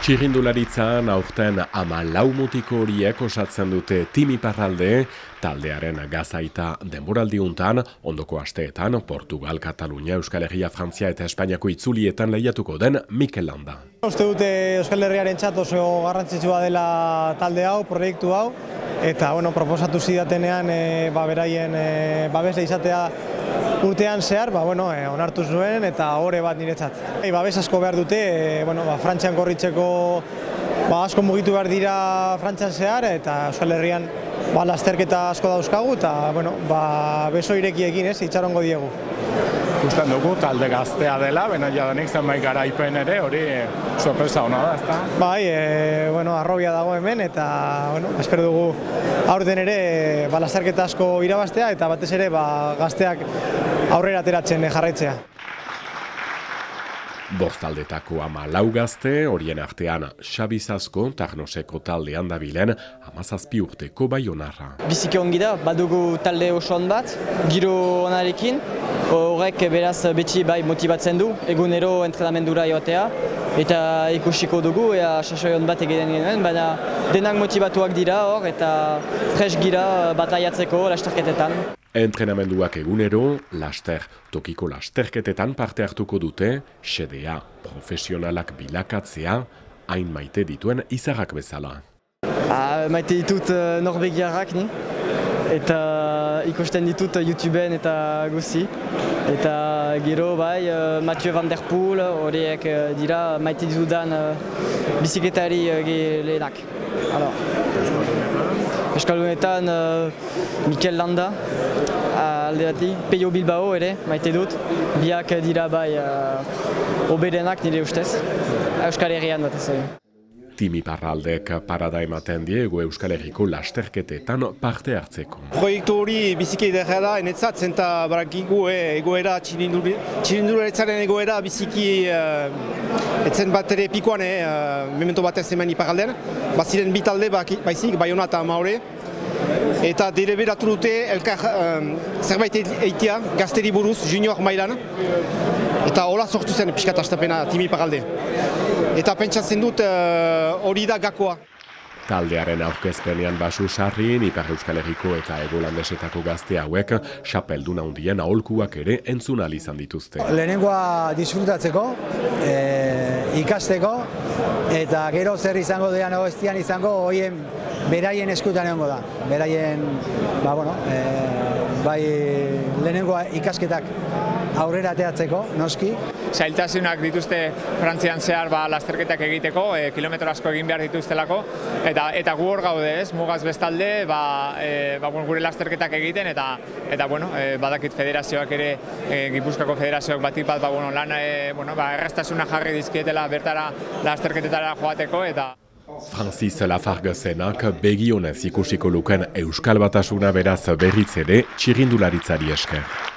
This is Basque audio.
Txirrindularitzan aurten 14 mutiko horiek osatzen dute Tim Iparralde, taldearen gazaita denboraldiuntan, ondoko asteetan, Portugal, Katalunia, Euskal Herria, Frantzia eta Espainiako itzulietan lehiatuko den Mikel Landa. Uste dute Euskal Herriarentzat oso garrantzitsua dela talde hau, proiektu hau, eta proposatu zidatenean beraien babesle izatea urtean zehar, onartu zuen eta ohore bat niretzat. Babes asko behar dute, Frantzian korritzeko asko mugitu behar dira Frantzian zehar eta Euskal Herrian lasterketa asko dauzkagu eta beso irekiekin itxarongo diegu. Ikusten dugu talde gaztea dela, jadanik zenbait garaipen ere, hori sorpresa ona da, ezta? Bai, arrobia dago hemen eta espero dugu aurten ere lasterketa asko irabaztea eta batez ere gazteak aurrera ateratzen jarraitzea. Bost taldetako 14 gazte, horien artean Xabi Zasko, Tarnoseko taldean dabilen 17 urteko Baionarra. Biziki ongi da, badugu talde oso on bat, giro onarekin, horrek beraz beti motibatzen du, egunero entrenamendura joatea, eta ikusiko dugu, sasoi on bat egiten genuen, baina denak motibatuak dira hor, eta fresh gira bataiatzeko lasterketetan. Entrenamenduak egunero, tokiko lasterketetan parte hartuko dute, xedea, profesionalak bilakatzea, hain maite dituen izarrak bezala. Maite ditut norbegiarrak ni, eta ikusten ditut YouTubeen eta guzi. Eta gero Mathieu Van Der Poel, horiek dira maite ditudan bizikletari lehenak. Euskaldunetan Mikel Landa, alderati, Peio Bilbao ere, maite dut. Biak dira oberenak nire ustez, Euskal Herrian batez ere. Tim Iparraldek parada ematen diegu Euskal Herriko lasterketetan parte hartzeko. Proiektu hori biziki ederra da, enetzat, zenta barakigu egoera, txirindularitzaren egoera biziki etzen bat ere pikoan, memento batez hemen Iparralden. Baziren bi talde baizik, Baiona eta Maore. Eta deliberatu dute elkar zerbait eitea gazteri buruz junior mailan. Eta hola sortu zen pixkat astapena Tim Iparralde. Eta pentsatzen dut hori da gakoa. Taldearen aurkezpenean basu sarrin, Ipar Euskal Herriko eta Hegolandesetako gazte hauek xapeldun handien aholkuak ere entzun ahal izan dituzte. Lehenengoa disfrutatzeko, ikasteko, eta gero zer izango dean oestian izango, hoien beraien eskutan egongo da. Beraien, lehenengoa ikasketak aurrera ateatzeko, noski. Zailtasunak dituzte Frantzian zehar lasterketak egiteko, kilometro asko egin behar dituztelako, eta gu hor gaude ez, mugaz bestalde, gure lasterketak egiten, eta badakit federazioak ere, Gipuzkoako federazioak batik bat, erraztasuna jarri dizkietela bertara lasterketetara joateko, eta Francis Lafargezenak begionez ikusiko luken Euskal Batasuna beraz berriz ere txirrindularitzari esker.